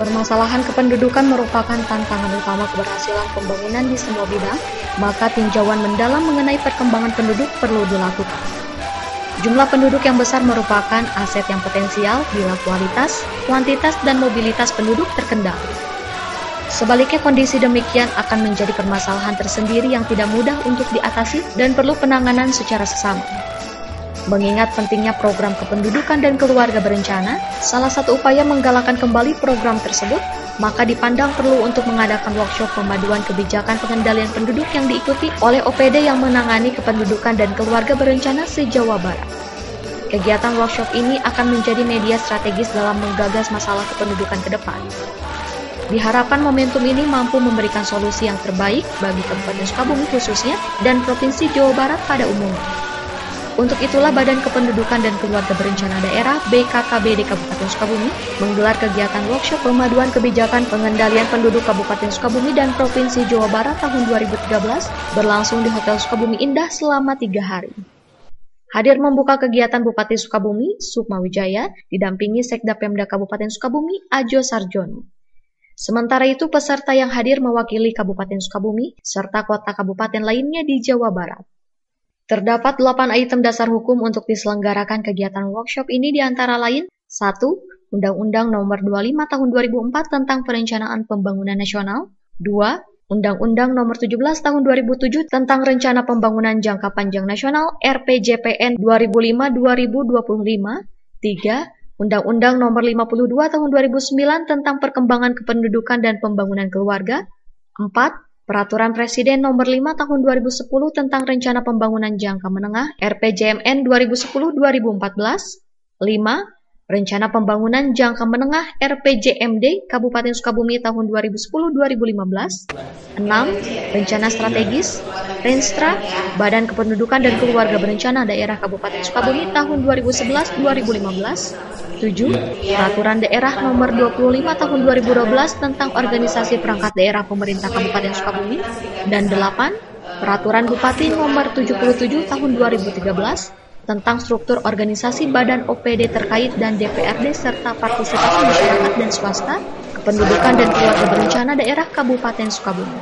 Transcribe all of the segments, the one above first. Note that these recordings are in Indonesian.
Permasalahan kependudukan merupakan tantangan utama keberhasilan pembangunan di semua bidang, maka tinjauan mendalam mengenai perkembangan penduduk perlu dilakukan. Jumlah penduduk yang besar merupakan aset yang potensial bila kualitas, kuantitas, dan mobilitas penduduk terkendali. Sebaliknya, kondisi demikian akan menjadi permasalahan tersendiri yang tidak mudah untuk diatasi dan perlu penanganan secara sesama. Mengingat pentingnya program kependudukan dan keluarga berencana, salah satu upaya menggalakkan kembali program tersebut, maka dipandang perlu untuk mengadakan workshop pemaduan kebijakan pengendalian penduduk yang diikuti oleh OPD yang menangani kependudukan dan keluarga berencana se-Jawa Barat. Kegiatan workshop ini akan menjadi media strategis dalam menggagas masalah kependudukan ke depan. Diharapkan momentum ini mampu memberikan solusi yang terbaik bagi Kabupaten Sukabumi khususnya dan Provinsi Jawa Barat pada umumnya. Untuk itulah Badan Kependudukan dan Keluarga Berencana Daerah BKKBD Kabupaten Sukabumi menggelar kegiatan workshop pemaduan kebijakan pengendalian penduduk Kabupaten Sukabumi dan Provinsi Jawa Barat tahun 2013 berlangsung di Hotel Sukabumi Indah selama 3 hari. Hadir membuka kegiatan Bupati Sukabumi, Sukma Wijaya, didampingi Sekda Pemda Kabupaten Sukabumi, Ajo Sarjono. Sementara itu peserta yang hadir mewakili Kabupaten Sukabumi serta kota kabupaten lainnya di Jawa Barat. Terdapat 8 item dasar hukum untuk diselenggarakan kegiatan workshop ini di antara lain 1. Undang-Undang Nomor 25 Tahun 2004 tentang Perencanaan Pembangunan Nasional. 2. Undang-Undang Nomor 17 Tahun 2007 tentang Rencana Pembangunan Jangka Panjang Nasional RPJPN 2005-2025. 3. Undang-Undang Nomor 52 Tahun 2009 tentang Perkembangan Kependudukan dan Pembangunan Keluarga. 4. Peraturan Presiden Nomor 5 Tahun 2010 tentang Rencana Pembangunan Jangka Menengah RPJMN 2010-2014. 5. Rencana Pembangunan Jangka Menengah RPJMD Kabupaten Sukabumi tahun 2010-2015. 6. Rencana Strategis Renstra Badan Kependudukan dan Keluarga Berencana Daerah Kabupaten Sukabumi tahun 2011-2015. 7. Peraturan Daerah Nomor 25 Tahun 2012 tentang Organisasi Perangkat Daerah Pemerintah Kabupaten Sukabumi. Dan 8. Peraturan Bupati Nomor 77 Tahun 2013 tentang struktur organisasi badan OPD terkait dan DPRD serta partisipasi masyarakat dan swasta, kependudukan dan keluarga berencana daerah Kabupaten Sukabumi.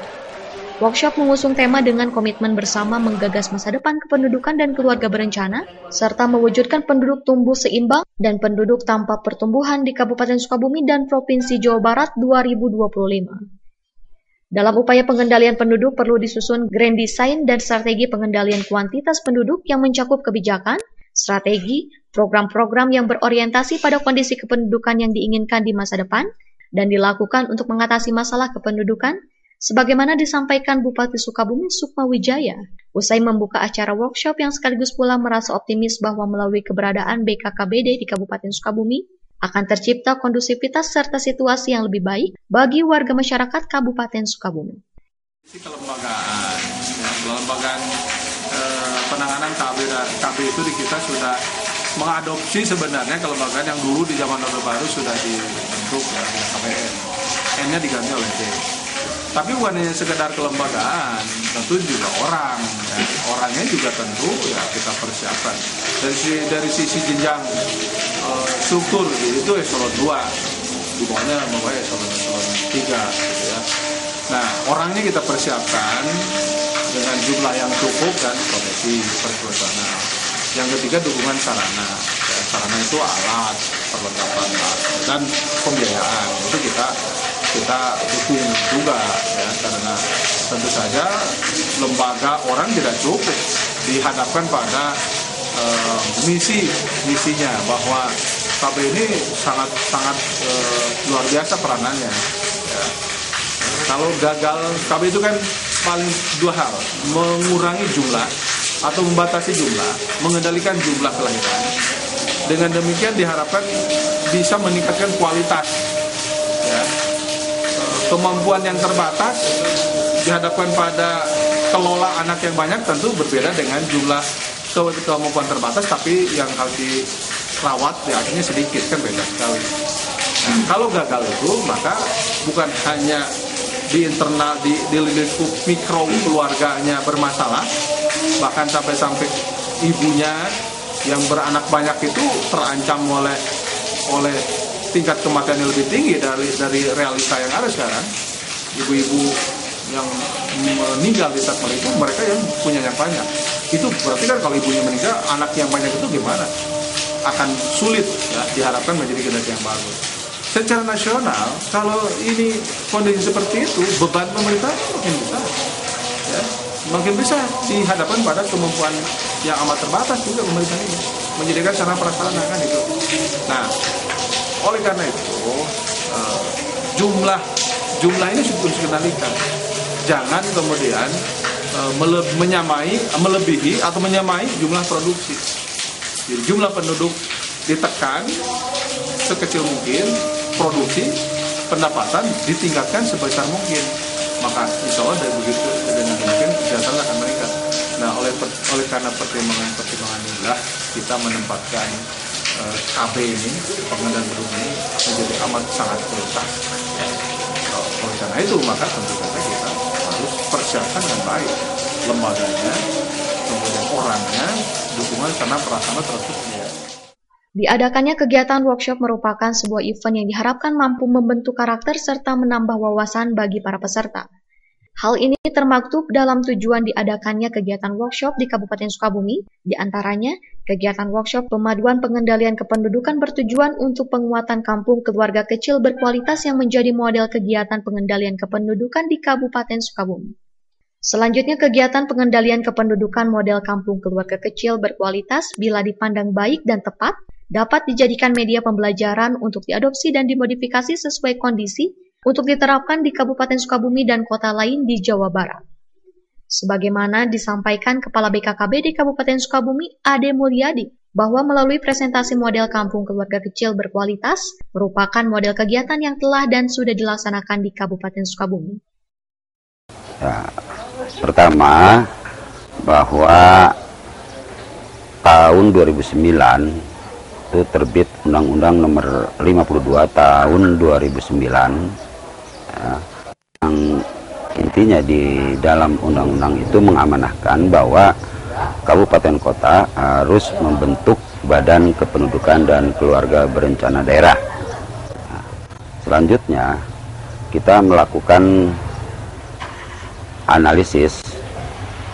Workshop mengusung tema dengan komitmen bersama menggagas masa depan kependudukan dan keluarga berencana, serta mewujudkan penduduk tumbuh seimbang dan penduduk tanpa pertumbuhan di Kabupaten Sukabumi dan Provinsi Jawa Barat 2025. Dalam upaya pengendalian penduduk perlu disusun grand design dan strategi pengendalian kuantitas penduduk yang mencakup kebijakan, strategi, program-program yang berorientasi pada kondisi kependudukan yang diinginkan di masa depan, dan dilakukan untuk mengatasi masalah kependudukan, sebagaimana disampaikan Bupati Sukabumi Sukma Wijaya, usai membuka acara workshop yang sekaligus pula merasa optimis bahwa melalui keberadaan BKKBD di Kabupaten Sukabumi, akan tercipta kondusivitas serta situasi yang lebih baik bagi warga masyarakat Kabupaten Sukabumi. Kelembagaan penanganan KB itu di kita sudah mengadopsi sebenarnya kelembagaan yang dulu di zaman Orde Baru sudah dibentuk ya, KPN. N-nya diganti oleh D. Tapi bukan hanya sekedar kelembagaan, tentu juga orang. Ya. Orangnya juga tentu ya kita persiapkan. Dari sisi jenjang struktur itu eselon 2, di bawahnya eselon 3. Gitu ya. Nah, orangnya kita persiapkan dengan jumlah yang cukup dan profesi profesional. Yang ketiga dukungan sarana. Ya, sarana itu alat, perlengkapan dan pembiayaan. Itu kita dukung juga ya, karena tentu saja lembaga orang tidak cukup dihadapkan pada misinya bahwa KB ini sangat luar biasa peranannya ya. Kalau gagal KB itu kan paling 2 hal, mengurangi jumlah atau membatasi jumlah, mengendalikan jumlah kelahiran. Dengan demikian diharapkan bisa meningkatkan kualitas ya. Kemampuan yang terbatas dihadapkan pada kelola anak yang banyak tentu berbeda dengan jumlah kemampuan terbatas tapi yang harus dirawat ya, artinya sedikit kan beda sekali. Nah, kalau gagal itu maka bukan hanya di internal di lingkup mikro keluarganya bermasalah, bahkan sampai ibunya yang beranak banyak itu terancam oleh tingkat kematiannya lebih tinggi dari realita yang ada sekarang. Ibu-ibu yang meninggal di saat melahirkan, mereka yang punya yang banyak. Itu berarti kan kalau ibunya meninggal, anak yang banyak itu gimana? Akan sulit ya, diharapkan menjadi generasi yang bagus. Secara nasional, kalau ini kondisi seperti itu, beban pemerintah makin besar. Ya, makin bisa dihadapkan pada kemampuan yang amat terbatas juga pemerintah ini menyediakan sarana prasarana kan itu. Nah, oleh karena itu jumlah ini harus dikendalikan. Jangan kemudian melebihi atau menyamai jumlah produksi. Jadi jumlah penduduk ditekan sekecil mungkin, produksi pendapatan ditingkatkan sebesar mungkin, maka insya Allah dari begitu dengan demikian kesejahteraan akan meningkat. Nah, oleh karena pertimbangan inilah kita menempatkan KB ini, pengendalian penduduk ini menjadi amat sangat prioritas. Oleh karena itu maka tentu saja kita harus persiapkan dengan baik lembaganya, kemudian orangnya, dukungan karena prasarana tersedia. Diadakannya kegiatan workshop merupakan sebuah event yang diharapkan mampu membentuk karakter serta menambah wawasan bagi para peserta. Hal ini termaktub dalam tujuan diadakannya kegiatan workshop di Kabupaten Sukabumi, di antaranya kegiatan workshop pemaduan pengendalian kependudukan bertujuan untuk penguatan kampung keluarga kecil berkualitas yang menjadi model kegiatan pengendalian kependudukan di Kabupaten Sukabumi. Selanjutnya, kegiatan pengendalian kependudukan model kampung keluarga kecil berkualitas bila dipandang baik dan tepat, dapat dijadikan media pembelajaran untuk diadopsi dan dimodifikasi sesuai kondisi untuk diterapkan di Kabupaten Sukabumi dan kota lain di Jawa Barat. Sebagaimana disampaikan Kepala BKKB di Kabupaten Sukabumi, Ade Mulyadi, bahwa melalui presentasi model kampung keluarga kecil berkualitas merupakan model kegiatan yang telah dan sudah dilaksanakan di Kabupaten Sukabumi. Ya, pertama, bahwa tahun 2009 itu terbit Undang-Undang Nomor 52 Tahun 2009, ya, yang intinya di dalam undang-undang itu mengamanahkan bahwa kabupaten kota harus membentuk badan kependudukan dan keluarga berencana daerah. Nah, selanjutnya kita melakukan analisis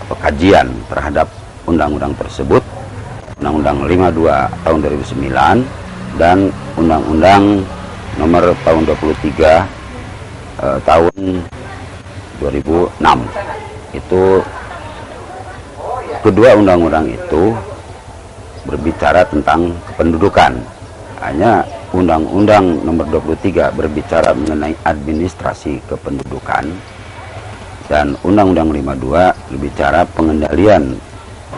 atau kajian terhadap undang-undang tersebut, Undang-Undang 52 tahun 2009 dan Undang-Undang Nomor tahun 23 tahun 2006. Itu kedua undang-undang itu berbicara tentang kependudukan. Hanya Undang-Undang Nomor 23 berbicara mengenai administrasi kependudukan, dan Undang-Undang 52 berbicara pengendalian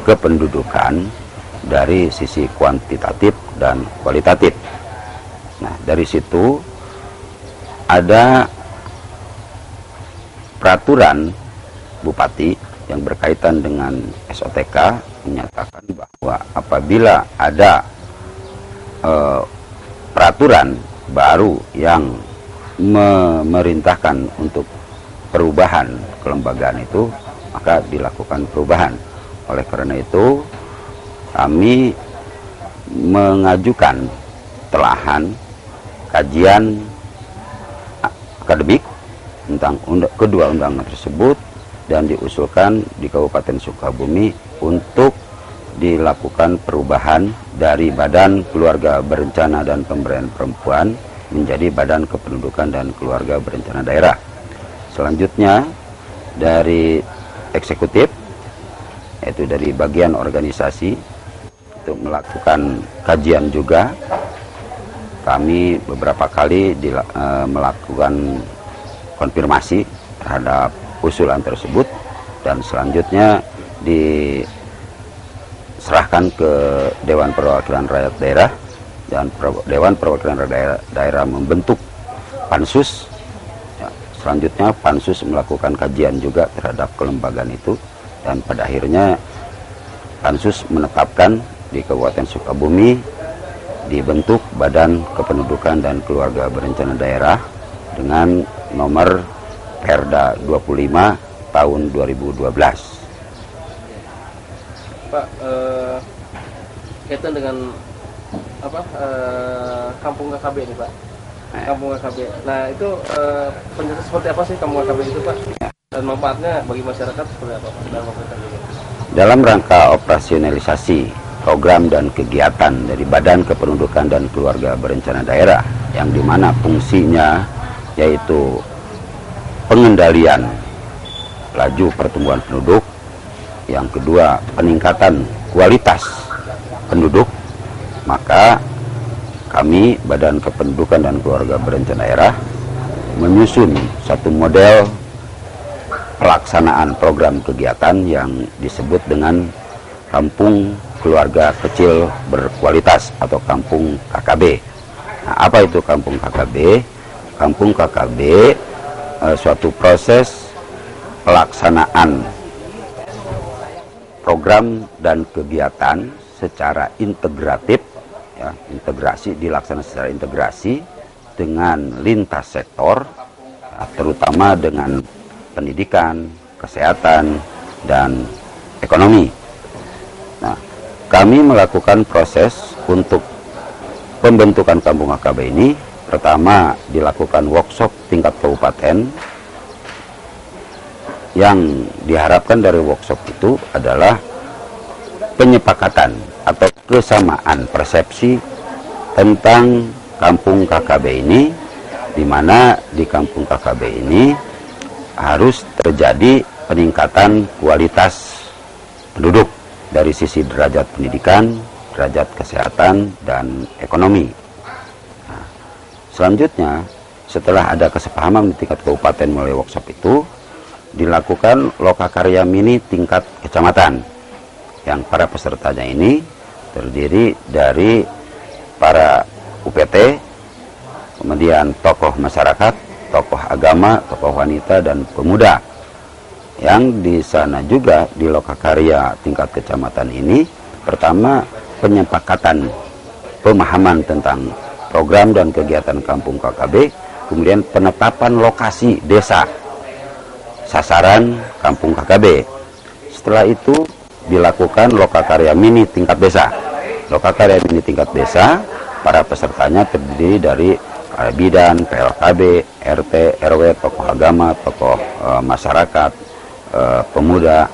kependudukan dari sisi kuantitatif dan kualitatif. Nah, dari situ ada peraturan Bupati yang berkaitan dengan SOTK menyatakan bahwa apabila ada peraturan baru yang memerintahkan untuk perubahan kelembagaan itu, maka dilakukan perubahan. Oleh karena itu, kami mengajukan telahan kajian akademik tentang kedua undang-undang tersebut dan diusulkan di Kabupaten Sukabumi untuk dilakukan perubahan dari Badan Keluarga Berencana dan Pemberdayaan Perempuan menjadi Badan Kependudukan dan Keluarga Berencana Daerah. Selanjutnya dari eksekutif, yaitu dari bagian organisasi, untuk melakukan kajian juga. Kami beberapa kali melakukan konfirmasi terhadap usulan tersebut, dan selanjutnya diserahkan ke Dewan Perwakilan Rakyat Daerah, dan Dewan Perwakilan Rakyat Daerah membentuk pansus. Ya, selanjutnya pansus melakukan kajian juga terhadap kelembagaan itu, dan pada akhirnya pansus menetapkan di Kabupaten Sukabumi dibentuk Badan Kependudukan dan Keluarga Berencana Daerah dengan nomor Perda 25 tahun 2012. Pak, kaitan dengan kampung KKB ini, Pak. Kampung KKB. Nah itu penjelasan seperti apa sih Kampung KKB itu Pak? Dan manfaatnya bagi masyarakat seperti apa Pak? Dalam rangka operasionalisasi program dan kegiatan dari Badan Kependudukan dan Keluarga Berencana Daerah, yang dimana fungsinya yaitu pengendalian laju pertumbuhan penduduk, yang kedua peningkatan kualitas penduduk, maka kami Badan Kependudukan dan Keluarga Berencana Daerah menyusun satu model pelaksanaan program kegiatan yang disebut dengan Kampung Keluarga Kecil Berkualitas atau Kampung KKB. Nah, apa itu Kampung KKB? Kampung KKB suatu proses pelaksanaan program dan kegiatan secara integratif, ya, integrasi dilaksanakan secara integrasi dengan lintas sektor, ya, terutama dengan pendidikan, kesehatan, dan ekonomi. Nah, kami melakukan proses untuk pembentukan Kampung KKB ini. Pertama dilakukan workshop tingkat kabupaten, yang diharapkan dari workshop itu adalah penyepakatan atau kesamaan persepsi tentang Kampung KKB ini, di mana di Kampung KKB ini harus terjadi peningkatan kualitas penduduk dari sisi derajat pendidikan, derajat kesehatan, dan ekonomi. Nah, selanjutnya, setelah ada kesepahaman di tingkat kabupaten melalui workshop itu, dilakukan lokakarya mini tingkat kecamatan, yang para pesertanya ini terdiri dari para UPT, kemudian tokoh masyarakat, tokoh agama, tokoh wanita, dan pemuda. Yang di sana juga di lokakarya tingkat kecamatan ini, pertama penyepakatan pemahaman tentang program dan kegiatan Kampung KKB, kemudian penetapan lokasi desa sasaran Kampung KKB. Setelah itu dilakukan lokakarya mini tingkat desa. Lokakarya mini tingkat desa, para pesertanya terdiri dari bidan, PLKB, RT, RW, tokoh agama, tokoh masyarakat, pemuda,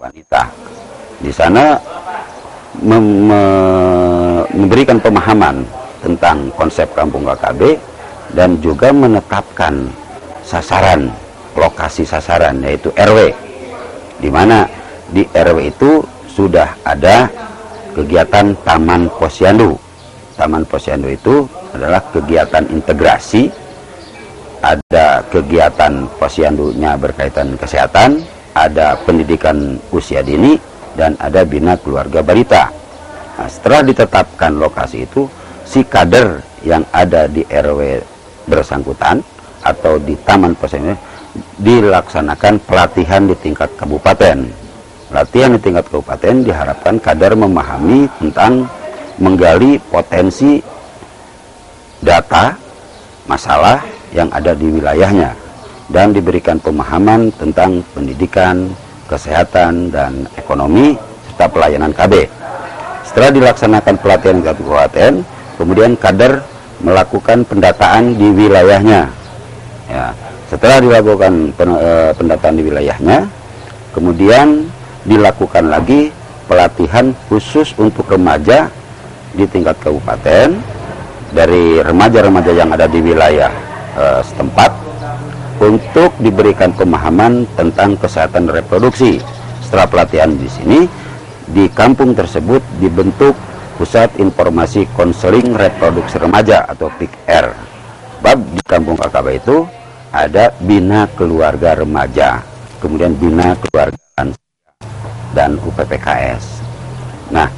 wanita. Di sana memberikan pemahaman tentang konsep Kampung KKB dan juga menetapkan sasaran, lokasi sasaran, yaitu RW, di mana di RW itu sudah ada kegiatan Taman Posyandu. Taman Posyandu itu adalah kegiatan integrasi, ada kegiatan posyandunya berkaitan kesehatan, ada pendidikan usia dini, dan ada bina keluarga balita. Nah, setelah ditetapkan lokasi itu, si kader yang ada di RW bersangkutan atau di Taman Posyandu dilaksanakan pelatihan di tingkat kabupaten. Latihan di tingkat kabupaten diharapkan kader memahami tentang menggali potensi data masalah yang ada di wilayahnya dan diberikan pemahaman tentang pendidikan, kesehatan, dan ekonomi serta pelayanan KB. Setelah dilaksanakan pelatihan di kabupaten, kemudian kader melakukan pendataan di wilayahnya. Ya, setelah dilakukan pendataan di wilayahnya, kemudian dilakukan lagi pelatihan khusus untuk remaja di tingkat kabupaten dari remaja-remaja yang ada di wilayah setempat untuk diberikan pemahaman tentang kesehatan reproduksi. Setelah pelatihan di sini, di kampung tersebut dibentuk Pusat Informasi Konseling Reproduksi Remaja atau PIKR. Sebab di Kampung KKB itu ada Bina Keluarga Remaja, kemudian Bina Keluarga dan UPPKS. Nah,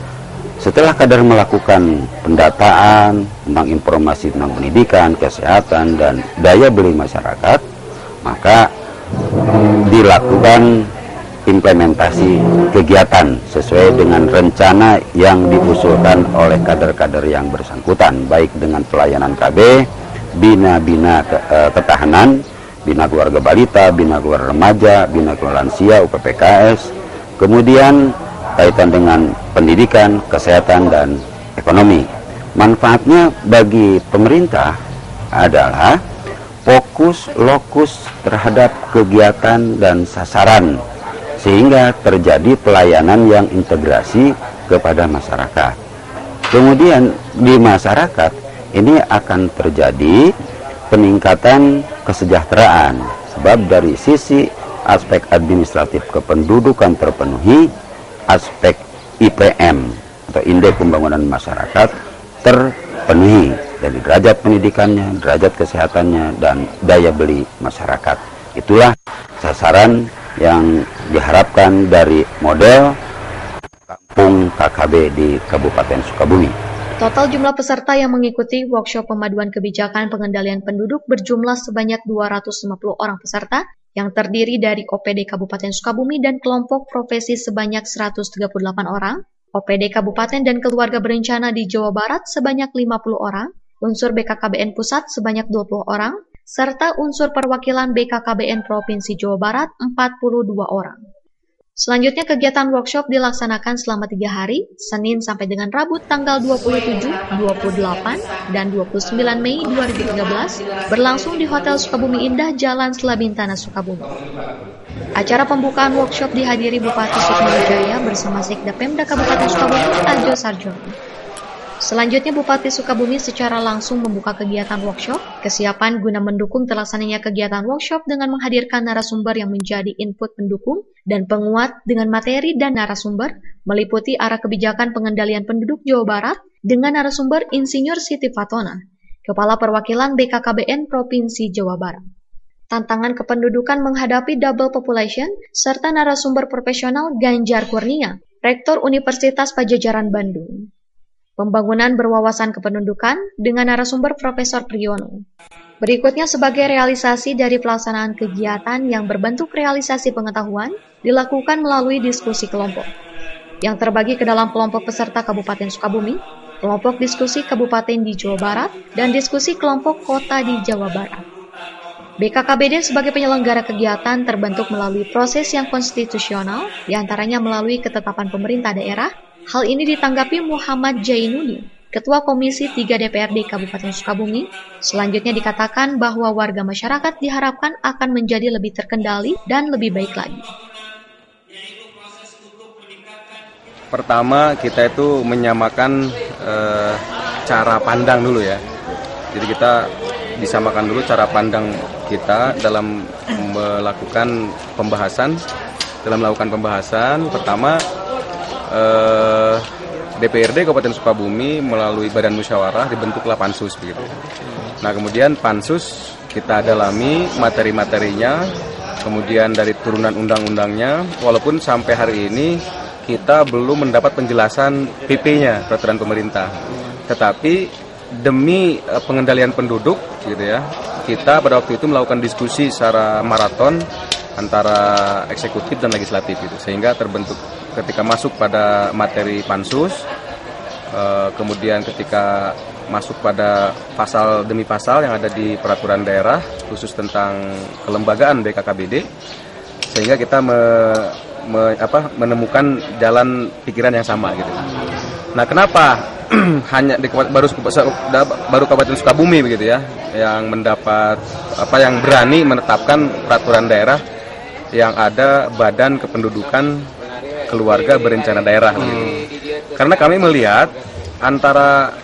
setelah kader melakukan pendataan tentang informasi tentang pendidikan, kesehatan, dan daya beli masyarakat, maka dilakukan implementasi kegiatan sesuai dengan rencana yang diusulkan oleh kader-kader yang bersangkutan, baik dengan pelayanan KB, bina-bina ketahanan, bina keluarga balita, bina keluarga remaja, bina keluarga lansia, UPPKS, kemudian kaitan dengan pendidikan, kesehatan, dan ekonomi. Manfaatnya bagi pemerintah adalah fokus lokus terhadap kegiatan dan sasaran, sehingga terjadi pelayanan yang integrasi kepada masyarakat. Kemudian di masyarakat ini akan terjadi peningkatan kesejahteraan, sebab dari sisi aspek administratif kependudukan terpenuhi, aspek IPM atau Indeks Pembangunan Masyarakat terpenuhi, dari derajat pendidikannya, derajat kesehatannya, dan daya beli masyarakat. Itulah sasaran yang diharapkan dari model Kampung KKB di Kabupaten Sukabumi. Total jumlah peserta yang mengikuti workshop pemaduan kebijakan pengendalian penduduk berjumlah sebanyak 250 orang peserta yang terdiri dari OPD Kabupaten Sukabumi dan kelompok profesi sebanyak 138 orang, OPD Kabupaten dan keluarga berencana di Jawa Barat sebanyak 50 orang, unsur BKKBN Pusat sebanyak 20 orang, serta unsur perwakilan BKKBN Provinsi Jawa Barat 42 orang. Selanjutnya kegiatan workshop dilaksanakan selama 3 hari, Senin sampai dengan Rabu tanggal 27, 28, dan 29 Mei 2013 berlangsung di Hotel Sukabumi Indah, Jalan Selabintana, Sukabumi. Acara pembukaan workshop dihadiri Bupati Sukmawijaya bersama Sekda Pemda Kabupaten Sukabumi, Ajo Sarjono. Selanjutnya Bupati Sukabumi secara langsung membuka kegiatan workshop, kesiapan guna mendukung terlaksananya kegiatan workshop dengan menghadirkan narasumber yang menjadi input pendukung dan penguat dengan materi dan narasumber, meliputi arah kebijakan pengendalian penduduk Jawa Barat dengan narasumber Insinyur Siti Fatona, Kepala Perwakilan BKKBN Provinsi Jawa Barat. Tantangan kependudukan menghadapi double population, serta narasumber profesional Ganjar Kurnia, Rektor Universitas Padjadjaran Bandung. Pembangunan berwawasan kependudukan dengan narasumber Profesor Priyono. Berikutnya sebagai realisasi dari pelaksanaan kegiatan yang berbentuk realisasi pengetahuan dilakukan melalui diskusi kelompok yang terbagi ke dalam kelompok peserta Kabupaten Sukabumi, kelompok diskusi Kabupaten di Jawa Barat, dan diskusi kelompok kota di Jawa Barat. BKKBD sebagai penyelenggara kegiatan terbentuk melalui proses yang konstitusional, diantaranya melalui ketetapan pemerintah daerah. Hal ini ditanggapi Muhammad Jainuddin, Ketua Komisi 3 DPRD Kabupaten Sukabumi. Selanjutnya dikatakan bahwa warga masyarakat diharapkan akan menjadi lebih terkendali dan lebih baik lagi. Pertama, kita itu menyamakan cara pandang dulu ya. Jadi kita disamakan dulu cara pandang kita dalam melakukan pembahasan. Pertama, DPRD Kabupaten Sukabumi melalui Badan Musyawarah dibentuklah pansus begitu. Nah, kemudian pansus kita dalami materi-materinya, kemudian dari turunan undang-undangnya, walaupun sampai hari ini kita belum mendapat penjelasan PP-nya, peraturan pemerintah. Tetapi demi pengendalian penduduk gitu ya, kita pada waktu itu melakukan diskusi secara maraton antara eksekutif dan legislatif gitu, sehingga terbentuk ketika masuk pada materi pansus, kemudian ketika masuk pada pasal demi pasal yang ada di peraturan daerah khusus tentang kelembagaan BKKBD, sehingga kita menemukan jalan pikiran yang sama gitu. Nah, kenapa hanya baru Kabupaten Sukabumi begitu ya yang mendapat yang berani menetapkan peraturan daerah yang ada Badan Kependudukan Keluarga Berencana Daerah gitu. Karena kami melihat antara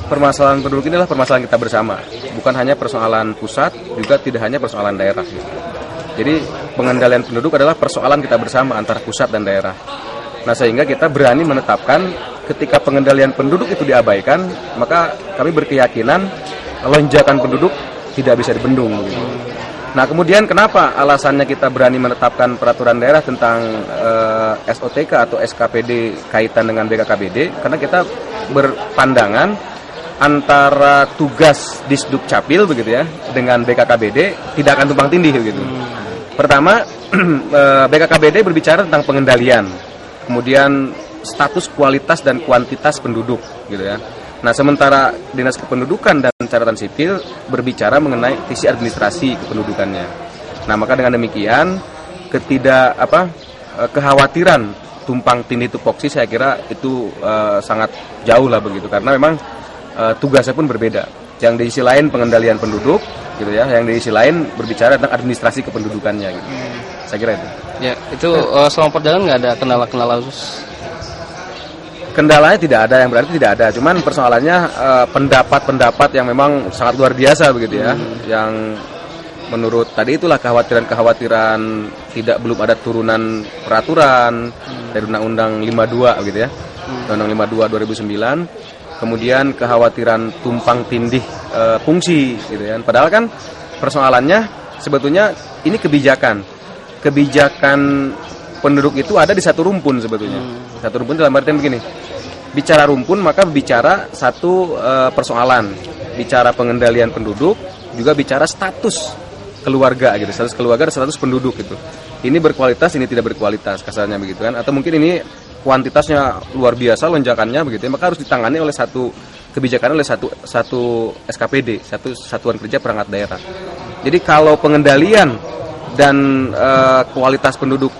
permasalahan penduduk ini adalah permasalahan kita bersama, bukan hanya persoalan pusat, juga tidak hanya persoalan daerah gitu. Jadi pengendalian penduduk adalah persoalan kita bersama antara pusat dan daerah. Nah, sehingga kita berani menetapkan ketika pengendalian penduduk itu diabaikan, maka kami berkeyakinan lonjakan penduduk tidak bisa dibendung gitu. Nah, kemudian kenapa alasannya kita berani menetapkan peraturan daerah tentang SOTK atau SKPD kaitan dengan BKKBD? Karena kita berpandangan antara tugas Disduk Capil begitu ya dengan BKKBD tidak akan tumpang tindih begitu. Pertama, BKKBD berbicara tentang pengendalian, kemudian status, kualitas dan kuantitas penduduk gitu ya. Nah, sementara Dinas Kependudukan dan Catatan Sipil berbicara mengenai visi administrasi kependudukannya. Nah, maka dengan demikian kekhawatiran tumpang tindih tupoksi saya kira itu sangat jauh lah begitu, karena memang tugasnya pun berbeda. yang di sisi lain pengendalian penduduk gitu ya, yang di sisi lain berbicara tentang administrasi kependudukannya gitu. Saya kira itu. Ya, itu selama perjalanan nggak ada kendala-kendala khusus? Kendalanya tidak ada, yang berarti tidak ada. Cuman persoalannya pendapat-pendapat yang memang sangat luar biasa begitu ya. Yang menurut tadi itulah kekhawatiran-kekhawatiran belum ada turunan peraturan dari Undang-Undang 52 gitu ya. Undang-Undang 52 2009. Kemudian kekhawatiran tumpang tindih fungsi gitu ya. Padahal kan persoalannya sebetulnya ini kebijakan penduduk itu ada di satu rumpun sebetulnya. Satu rumpun dalam artian begini. Bicara rumpun maka bicara satu persoalan. Bicara pengendalian penduduk juga bicara status keluarga gitu. Status keluarga dan status penduduk gitu. Ini berkualitas, ini tidak berkualitas kasarnya begitu kan. Atau mungkin ini kuantitasnya luar biasa lonjakannya begitu ya. Maka harus ditangani oleh satu kebijakan, oleh satu SKPD, satu Satuan Kerja Perangkat Daerah. Jadi kalau pengendalian dan kualitas penduduk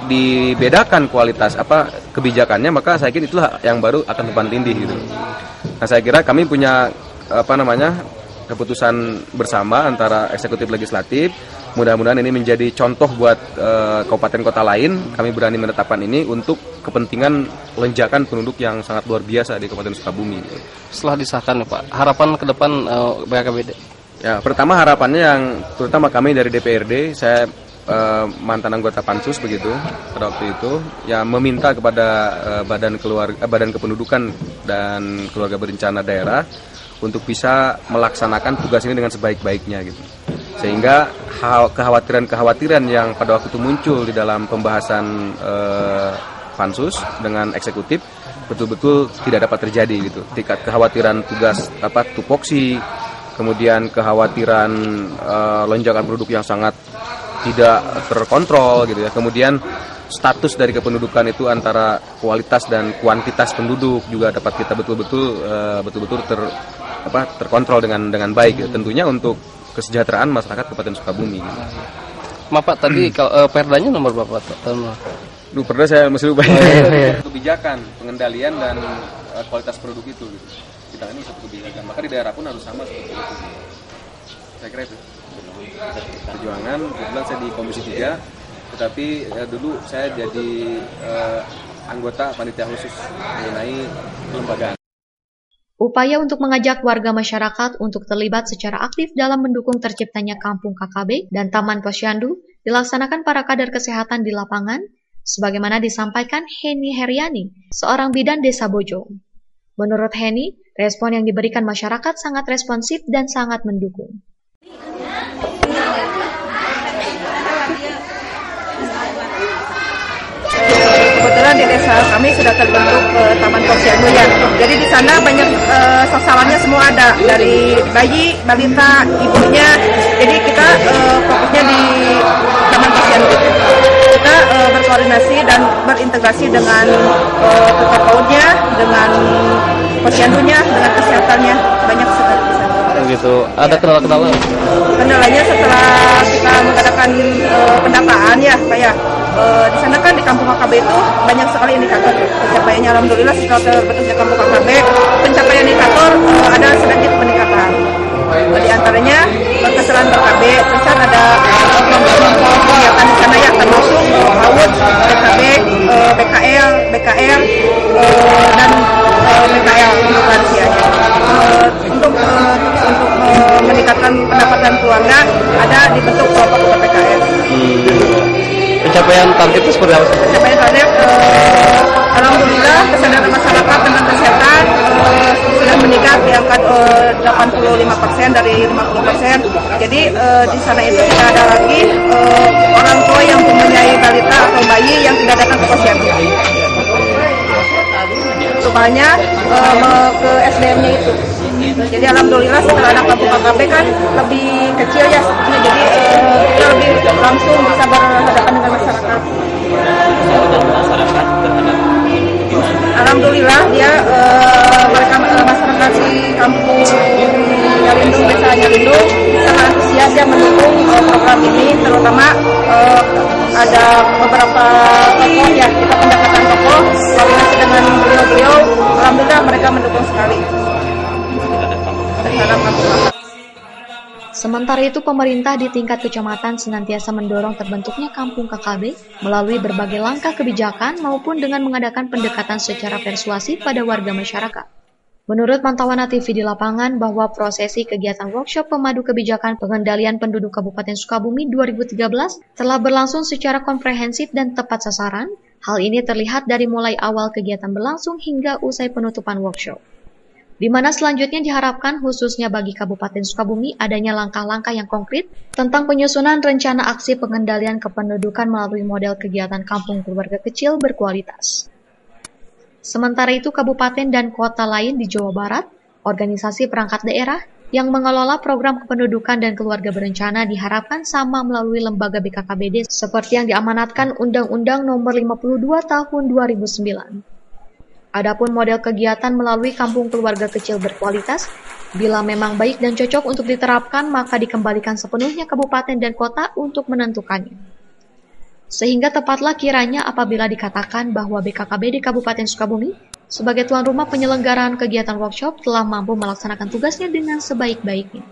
dibedakan kualitas kebijakannya, maka saya kira itulah yang baru akan tumpang tindih gitu. Nah, saya kira kami punya keputusan bersama antara eksekutif legislatif. Mudah-mudahan ini menjadi contoh buat kabupaten kota lain. Kami berani menetapkan ini untuk kepentingan lonjakan penduduk yang sangat luar biasa di Kabupaten Sukabumi. Setelah disahkan Pak, harapan ke depan BKKBD? Ya, pertama harapannya yang terutama kami dari DPRD, saya mantan anggota Pansus begitu pada waktu itu, ya meminta kepada Badan Kependudukan dan Keluarga Berencana Daerah untuk bisa melaksanakan tugas ini dengan sebaik-baiknya gitu. Sehingga kekhawatiran-kekhawatiran yang pada waktu itu muncul di dalam pembahasan Pansus dengan eksekutif betul-betul tidak dapat terjadi gitu. Tingkat kekhawatiran tugas tupoksi, kemudian kekhawatiran lonjakan penduduk yang sangat tidak terkontrol gitu ya. Kemudian status dari kependudukan itu antara kualitas dan kuantitas penduduk juga dapat kita betul-betul terkontrol dengan baik gitu. Tentunya untuk kesejahteraan masyarakat Kabupaten Sukabumi. Maaf Pak, tadi kalau perdanya nomor berapa tahun? Perda saya masih lupa. Kebijakan pengendalian dan kualitas produk itu gitu. Kita ini satu kebijakan. Maka di daerah pun harus sama seperti itu. Saya kira itu. Perjuangan, kebetulan saya di Komisi 3, tetapi dulu saya jadi anggota panitia khusus mengenai kelembagaan. Upaya untuk mengajak warga masyarakat untuk terlibat secara aktif dalam mendukung terciptanya Kampung KKB dan Taman Posyandu dilaksanakan para kader kesehatan di lapangan, sebagaimana disampaikan Heni Heriani, seorang bidan Desa Bojong. Menurut Heni, respon yang diberikan masyarakat sangat responsif dan sangat mendukung. Kebetulan di desa kami sudah terbentuk Taman Posyandu ya. Jadi di sana banyak sasarannya semua ada, dari bayi, balita, ibunya. Jadi kita fokusnya di Taman Posyandu. Kita berkoordinasi dan berintegrasi dengan tetap pautnya, dengan posyandunya, dengan kesehatannya, banyak sekali. Begitu. Ada kendala-kendala? Kendalanya setelah kita mengadakan pendataan ya, kayak di sana kan di Kampung KKB itu banyak sekali indikator pencapaiannya. Alhamdulillah setelah terbentuknya Kampung KKB, pencapaian indikator ada sedikit peningkatan. Di antaranya keseluruhan KKB, terus ada kelompok kegiatan di sana ya, termasuk PAUD, PKB, BKL, BKR, dan BKL untuk lansianya. Untuk meningkatkan pendapatan keluarga ada dibentuk kelompok PKS. Pencapaian target itu seperti apa? Pencapaian target, alhamdulillah kesadaran masyarakat tentang kesehatan sudah meningkat di angka 85% dari 50%. Jadi di sana itu tidak ada lagi orang tua yang mempunyai balita atau bayi yang tidak datang ke posyandu. Soalnya ke SDM-nya itu. Jadi alhamdulillah setelah ada Kampung KKB kan lebih kecil ya, jadi kita lebih langsung bisa berhadapan dengan masyarakat. Alhamdulillah dia mereka masyarakat di Kampung Nyalindung, Desa Nyalindung sangat antusias ya mendukung program ini, terutama ada beberapa tokoh ya, kita pendekatan tokoh koordinasi dengan beliau-beliau, alhamdulillah mereka mendukung sekali. Terhadap Sementara itu, pemerintah di tingkat kecamatan senantiasa mendorong terbentuknya kampung KKB melalui berbagai langkah kebijakan maupun dengan mengadakan pendekatan secara persuasif pada warga masyarakat. Menurut pantauan TV di lapangan bahwa prosesi kegiatan workshop pemadu kebijakan pengendalian penduduk Kabupaten Sukabumi 2013 telah berlangsung secara komprehensif dan tepat sasaran. Hal ini terlihat dari mulai awal kegiatan berlangsung hingga usai penutupan workshop. Di mana selanjutnya diharapkan khususnya bagi Kabupaten Sukabumi adanya langkah-langkah yang konkret tentang penyusunan rencana aksi pengendalian kependudukan melalui model kegiatan kampung keluarga kecil berkualitas. Sementara itu, kabupaten dan kota lain di Jawa Barat, organisasi perangkat daerah yang mengelola program kependudukan dan keluarga berencana diharapkan sama melalui lembaga BKKBD seperti yang diamanatkan Undang-Undang Nomor 52 Tahun 2009. Adapun model kegiatan melalui kampung keluarga kecil berkualitas, bila memang baik dan cocok untuk diterapkan, maka dikembalikan sepenuhnya kabupaten dan kota untuk menentukannya. Sehingga tepatlah kiranya apabila dikatakan bahwa BKKBD Kabupaten Sukabumi sebagai tuan rumah penyelenggaraan kegiatan workshop telah mampu melaksanakan tugasnya dengan sebaik-baiknya.